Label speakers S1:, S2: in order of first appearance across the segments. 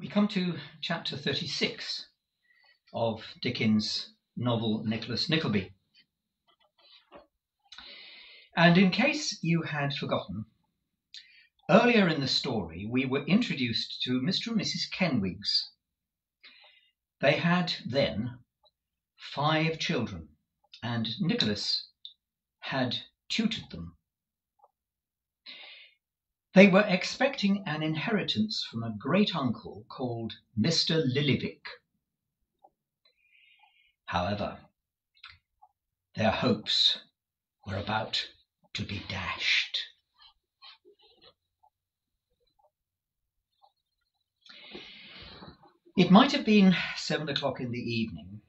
S1: We come to chapter 36 of Dickens' novel Nickleby. And in case you had forgotten, earlier in the story we were introduced to Mr. and Mrs. Kenwigs. They had then 5 children, and Nicholas had tutored them. They were expecting an inheritance from a great uncle called Mr. Nickleby. However, their hopes were about to be dashed. It might have been 7 o'clock in the evening,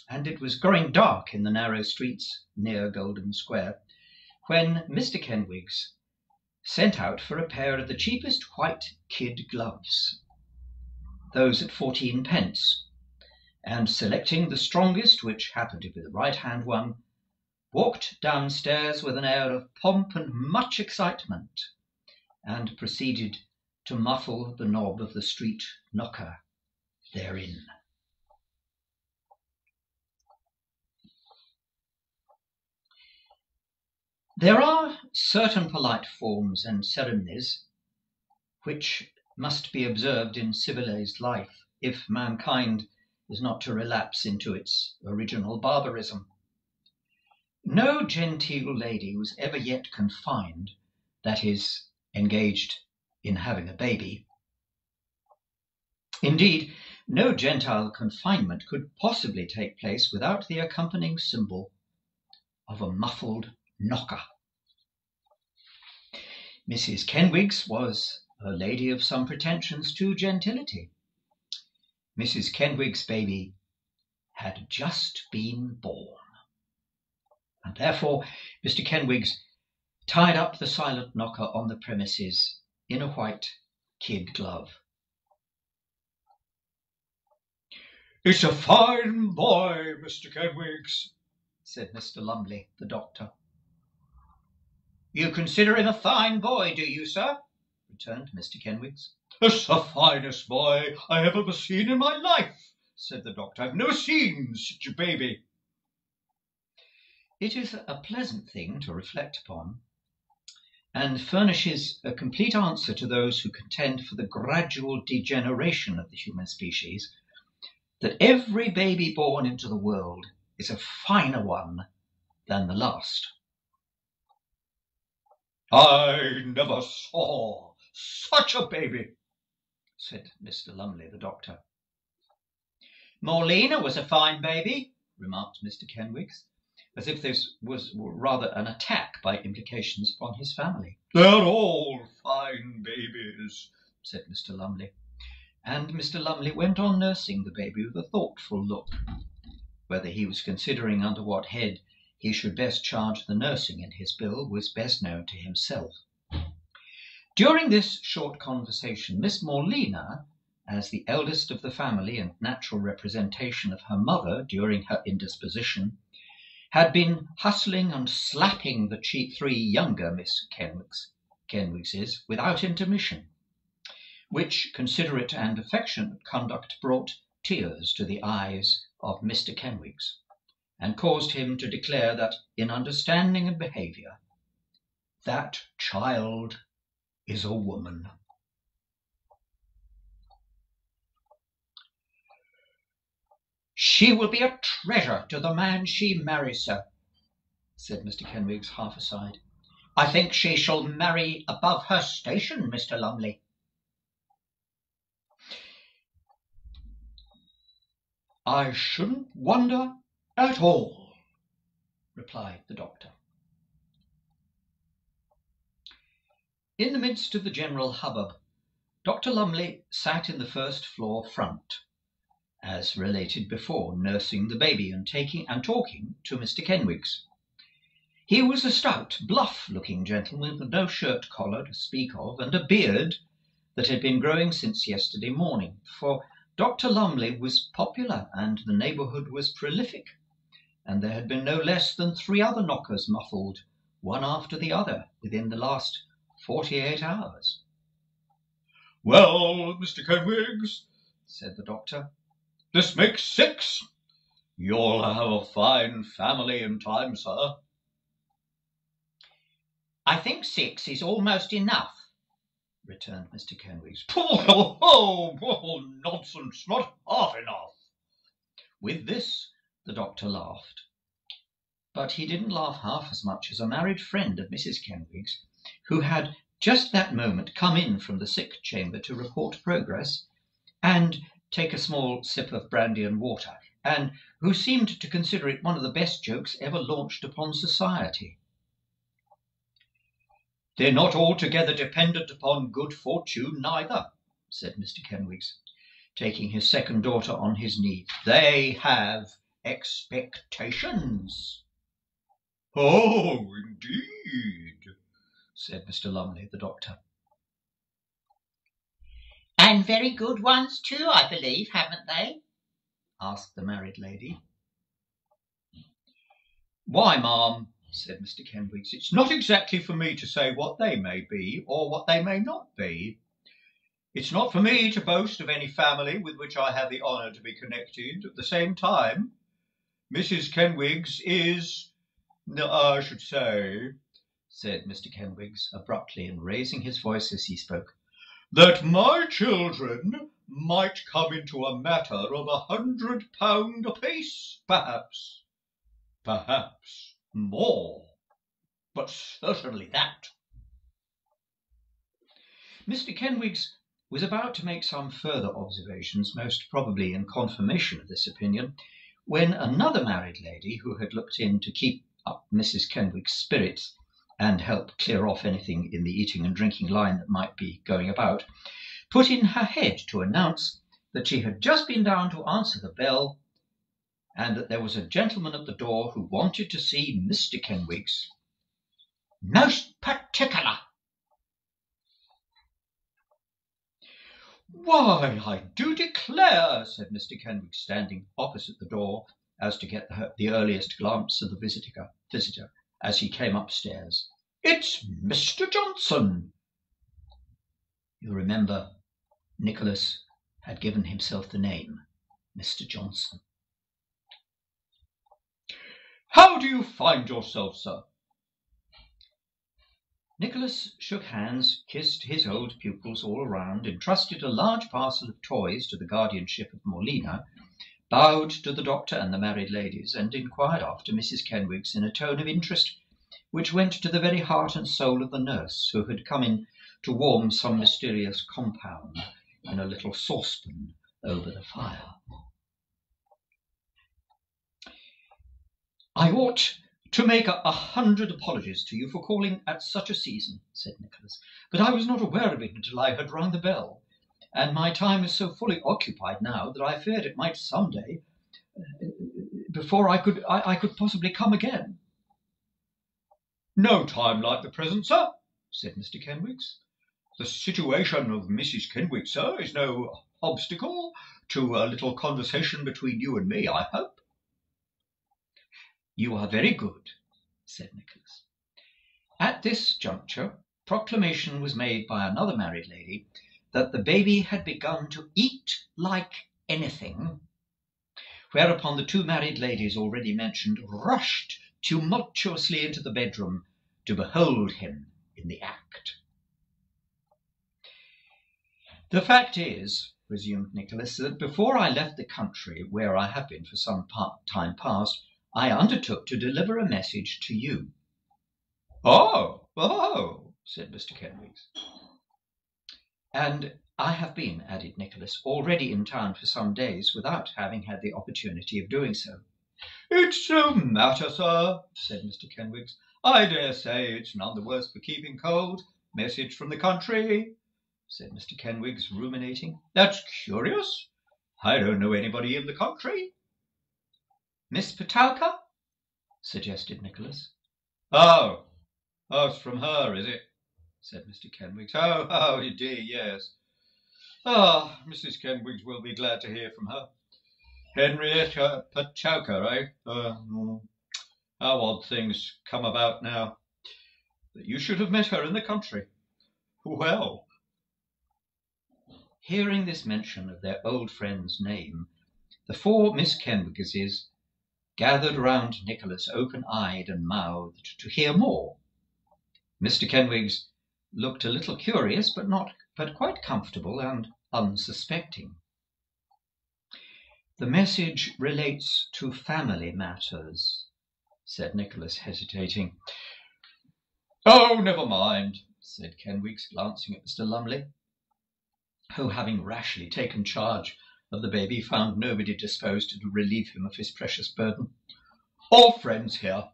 S1: and it was growing dark in the narrow streets near Golden Square, when Mr. Kenwigs sent out for a pair of the cheapest white kid gloves, those at 14 pence, and selecting the strongest, which happened to be the right-hand one, walked downstairs with an air of pomp and much excitement, and proceeded to muffle the knob of the street knocker therein. There are certain polite forms and ceremonies which must be observed in civilized life if mankind is not to relapse into its original barbarism. No genteel lady was ever yet confined, that is, engaged in having a baby. Indeed, no gentile confinement could possibly take place without the accompanying symbol of a muffled knocker. Mrs. Kenwigs was a lady of some pretensions to gentility. Mrs. Kenwigs' baby had just been born, and therefore Mr. Kenwigs tied up the silent knocker on the premises in a white kid glove. "It's a fine boy, Mr. Kenwigs," said Mr. Lumley, the doctor. "You consider him a fine boy, do you, sir?" returned Mr. Kenwigs. "It's the finest boy I ever seen in my life," said the doctor. "I've never seen such a baby." It is a pleasant thing to reflect upon, and furnishes a complete answer to those who contend for the gradual degeneration of the human species, that every baby born into the world is a finer one than the last. "I never saw such a baby," said Mr. Lumley, the doctor. "Morlena was a fine baby," remarked Mr. Kenwigs, as if this was rather an attack by implications upon his family. "They're all fine babies," said Mr. Lumley, and Mr. Lumley went on nursing the baby with a thoughtful look. Whether he was considering under what head he should best charge the nursing in his bill was best known to himself. During this short conversation, Miss Morlena, as the eldest of the family and natural representation of her mother during her indisposition, had been hustling and slapping the 3 younger Miss Kenwigses without intermission, which considerate and affectionate conduct brought tears to the eyes of Mr. Kenwigs, and caused him to declare that, in understanding and behaviour, that child is a woman. "She will be a treasure to the man she marries, sir," said Mr. Kenwigs, half aside. "I think she shall marry above her station, Mr. Lumley." "I shouldn't wonder at all," replied the doctor. In the midst of the general hubbub, Dr. Lumley sat in the first-floor front, as related before, nursing the baby and talking to Mr. Kenwigs. He was a stout, bluff-looking gentleman with no shirt-collar to speak of, and a beard that had been growing since yesterday morning, for Dr. Lumley was popular and the neighbourhood was prolific, and there had been no less than 3 other knockers muffled, one after the other, within the last 48 hours. Well, Mr. Kenwigs, said the doctor, this makes 6. You'll have a fine family in time, sir. I think 6 is almost enough, returned Mr. Kenwigs. Oh, nonsense, not half enough. With this, the doctor laughed. But he didn't laugh half as much as a married friend of Mrs. Kenwigs, who had just that moment come in from the sick chamber to report progress, and take a small sip of brandy and water, and who seemed to consider it one of the best jokes ever launched upon society. They're not altogether dependent upon good fortune, neither, said Mr. Kenwigs, taking his second daughter on his knee. They have expectations. Oh, indeed, said Mr. Lumley, the doctor. And very good ones too, I believe, haven't they? Asked the married lady. Why, ma'am, said Mr. Kenwigs, it's not exactly for me to say what they may be or what they may not be. It's not for me to boast of any family with which I have the honour to be connected. At the same time, Mrs. Kenwigs is, I should say, said Mr. Kenwigs abruptly and raising his voice as he spoke, that my children might come into a matter of £100 apiece, perhaps more, but certainly that. Mr. Kenwigs was about to make some further observations, most probably in confirmation of this opinion, when another married lady, who had looked in to keep up Mrs. Kenwigs' spirits and help clear off anything in the eating and drinking line that might be going about, put in her head to announce that she had just been down to answer the bell and that there was a gentleman at the door who wanted to see Mr. Kenwigs. Most particular. Why, I do declare, said Mr. Kenwigs, standing opposite the door as to get the earliest glance of the visitor as he came upstairs. It's Mr. Johnson. You remember, Nicholas had given himself the name Mr. Johnson. How do you find yourself, sir? Nicholas shook hands, kissed his old pupils all around, entrusted a large parcel of toys to the guardianship of Morlina, bowed to the doctor and the married ladies, and inquired after Mrs. Kenwigs in a tone of interest which went to the very heart and soul of the nurse, who had come in to warm some mysterious compound in a little saucepan over the fire. I ought to make 100 apologies to you for calling at such a season, said Nicholas, but I was not aware of it until I had rung the bell, and my time is so fully occupied now that I feared it might some day, before I could possibly come again. No time like the present, sir, said Mr. Kenwigs. The situation of Mrs. Kenwigs, sir, is no obstacle to a little conversation between you and me, I hope. You are very good, said Nicholas. At this juncture, proclamation was made by another married lady that the baby had begun to eat like anything, whereupon the 2 married ladies already mentioned rushed tumultuously into the bedroom to behold him in the act. The fact is, resumed Nicholas, that before I left the country, where I have been for some time past, I undertook to deliver a message to you. Oh, said Mr. Kenwigs. And I have been, added Nicholas, already in town for some days without having had the opportunity of doing so. It's no matter, sir, said Mr. Kenwigs. I dare say it's none the worse for keeping cold. Message from the country, said Mr. Kenwigs, ruminating. That's curious. I don't know anybody in the country. Miss Petowker? Suggested Nicholas. Oh, it's from her, is it? Said Mr. Kenwigs. Oh, dear, yes. Mrs. Kenwigs will be glad to hear from her. Henrietta Petowker, eh? How odd things come about now. That you should have met her in the country. Well. Hearing this mention of their old friend's name, the four Miss Kenwigses gathered round Nicholas, open-eyed and mouthed, to hear more. Mr. Kenwigs looked a little curious, but quite comfortable and unsuspecting. "The message relates to family matters," said Nicholas, hesitating. "Oh, never mind," said Kenwigs, glancing at Mr. Lumley, who, having rashly taken charge of the baby, found nobody disposed to relieve him of his precious burden. "All friends here."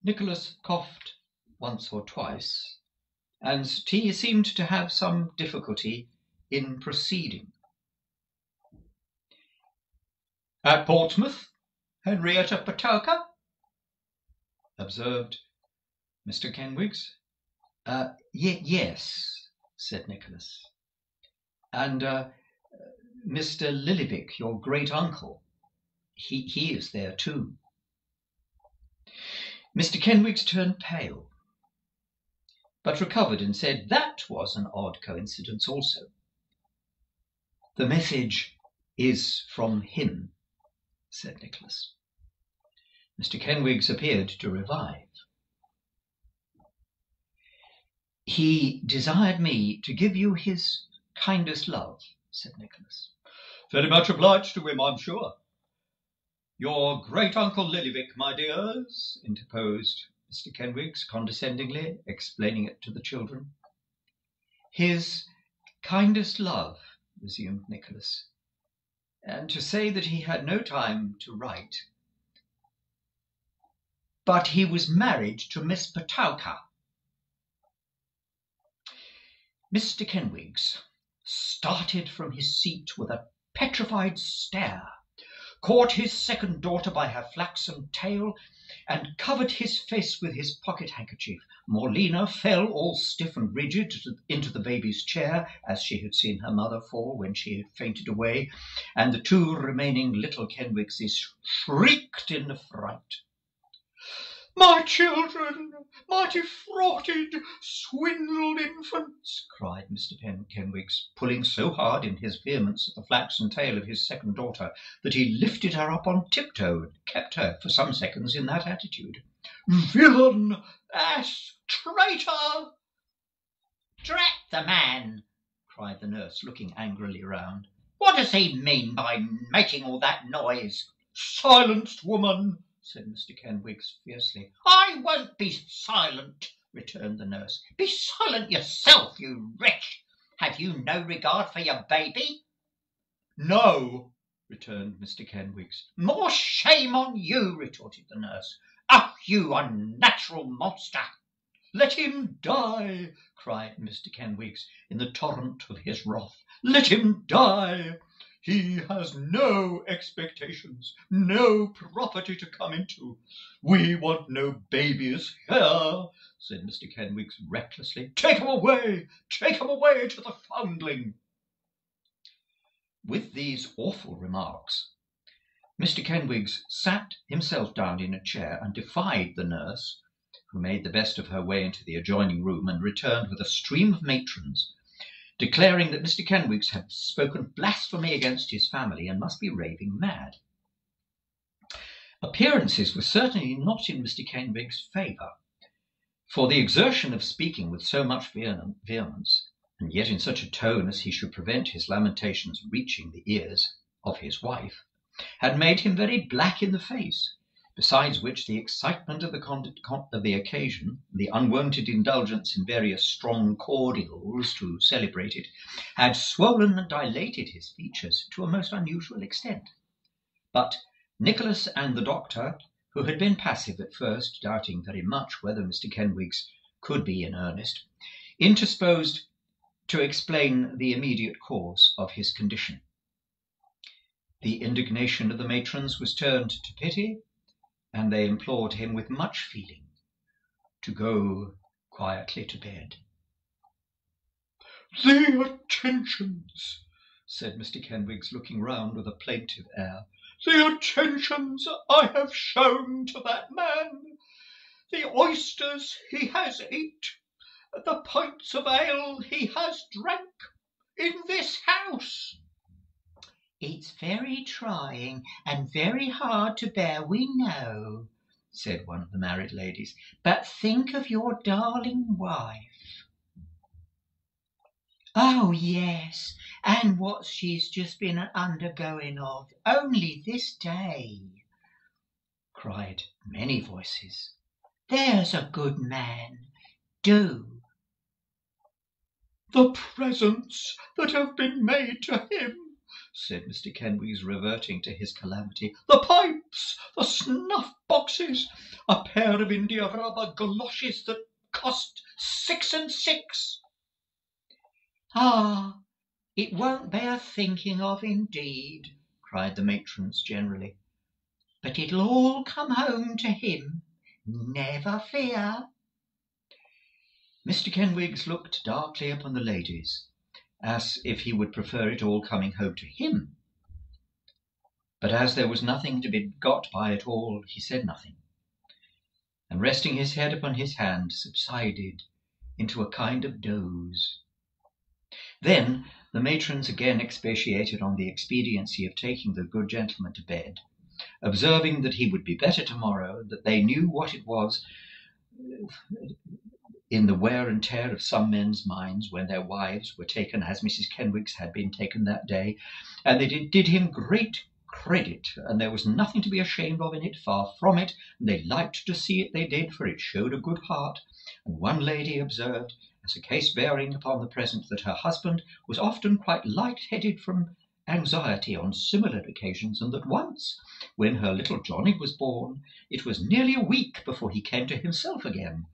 S1: Nicholas coughed once or twice, and he seemed to have some difficulty in proceeding. "At Portsmouth, Henrietta Potowker?" observed Mr. Kenwigs. Yes," said Nicholas. "And Mr. Lillyvick, your great-uncle, he is there too." Mr. Kenwigs turned pale, but recovered and said that was an odd coincidence also. "The message is from him," said Nicholas. Mr. Kenwigs appeared to revive. "He desired me to give you his kindest love," said Nicholas. "Very much obliged to him, I'm sure." "Your great-uncle Lillyvick, my dears," interposed Mr. Kenwigs, condescendingly explaining it to the children. "His kindest love," resumed Nicholas, "and to say that he had no time to write. But he was married to Miss Potowker." Mr. Kenwigs started from his seat with a petrified stare, caught his second daughter by her flaxen tail, and covered his face with his pocket-handkerchief. Morlena fell all stiff and rigid into the baby's chair, as she had seen her mother fall when she had fainted away, and the two remaining little Kenwigses shrieked in affright. "My children, my defrauded, swindled infants!" cried Mr. Kenwigs, pulling so hard in his vehemence at the flaxen tail of his second daughter that he lifted her up on tiptoe and kept her for some seconds in that attitude. "Villain! Ass! Traitor!" "Drat the man!" cried the nurse, looking angrily round. "What does he mean by making all that noise?" "Silence, woman!" said Mr. Kenwigs fiercely. "I won't be silent," returned the nurse. "Be silent yourself, you wretch! Have you no regard for your baby?" "No," returned Mr. Kenwigs. "More shame on you," retorted the nurse. "Oh, you unnatural monster!" "Let him die!" cried Mr. Kenwigs in the torrent of his wrath. "Let him die! He has no expectations, no property to come into. We want no babies here," said Mr. Kenwigs recklessly. Take 'em away to the foundling." With these awful remarks, Mr. Kenwigs sat himself down in a chair and defied the nurse, who made the best of her way into the adjoining room and returned with a stream of matrons, declaring that Mr. Kenwigs had spoken blasphemy against his family and must be raving mad. Appearances were certainly not in Mr. Kenwigs' favour, for the exertion of speaking with so much vehemence, and yet in such a tone as he should prevent his lamentations reaching the ears of his wife, had made him very black in the face, besides which the excitement of the occasion, the unwonted indulgence in various strong cordials to celebrate it, had swollen and dilated his features to a most unusual extent. But Nicholas and the doctor, who had been passive at first, doubting very much whether Mr. Kenwigs could be in earnest, interposed to explain the immediate cause of his condition. The indignation of the matrons was turned to pity, and they implored him with much feeling to go quietly to bed. "The attentions," said Mr. Kenwigs, looking round with a plaintive air, "the attentions I have shown to that man, the oysters he has ate, the pints of ale he has drank, in this house."
S2: "It's very trying and very hard to bear, we know," said one of the married ladies, "but think of your darling wife." "Oh, yes, and what she's just been undergoing of, only this day," cried many voices. "There's a good man, do."
S1: "The presents that have been made to him," said Mr. Kenwigs, reverting to his calamity. "The pipes, the snuff-boxes, a pair of india-rubber goloshes that cost 6 and 6.
S2: "Ah, it won't bear thinking of, indeed," cried the matrons generally. "But it'll all come home to him, never fear."
S1: Mr. Kenwigs looked darkly upon the ladies, as if he would prefer it all coming home to him. But as there was nothing to be got by it all, he said nothing, and resting his head upon his hand, subsided into a kind of doze. Then the matrons again expatiated on the expediency of taking the good gentleman to bed, observing that he would be better to-morrow, that they knew what it was in the wear and tear of some men's minds when their wives were taken as Mrs. Kenwigs had been taken that day, and they did him great credit, and there was nothing to be ashamed of in it, far from it, and they liked to see it, they did, for it showed a good heart. And one lady observed, as a case bearing upon the present, that her husband was often quite light-headed from anxiety on similar occasions, and that once, when her little Johnny was born, it was nearly a week before he came to himself again,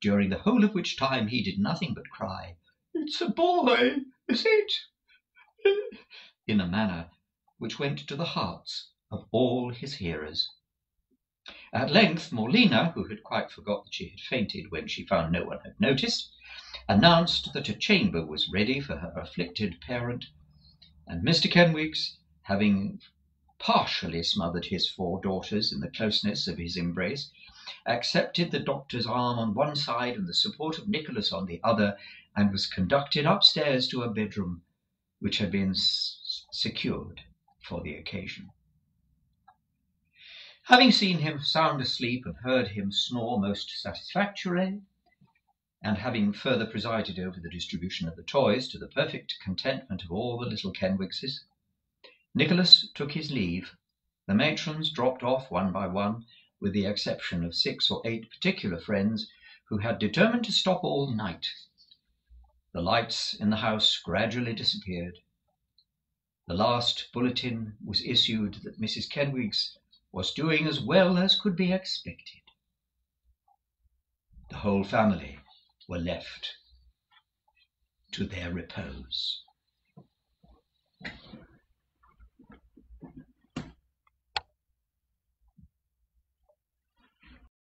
S1: during the whole of which time he did nothing but cry, "It's a boy, is it?" in a manner which went to the hearts of all his hearers. At length Morlina, who had quite forgot that she had fainted when she found no one had noticed, announced that a chamber was ready for her afflicted parent, and Mr. Kenwigs, having partially smothered his 4 daughters in the closeness of his embrace, accepted the doctor's arm on one side and the support of Nicholas on the other, and was conducted upstairs to a bedroom which had been secured for the occasion. Having seen him sound asleep and heard him snore most satisfactorily, and having further presided over the distribution of the toys to the perfect contentment of all the little Kenwigses, Nicholas took his leave. The matrons dropped off one by one, with the exception of 6 or 8 particular friends who had determined to stop all night. The lights in the house gradually disappeared. The last bulletin was issued that Mrs. Kenwigs was doing as well as could be expected. The whole family were left to their repose.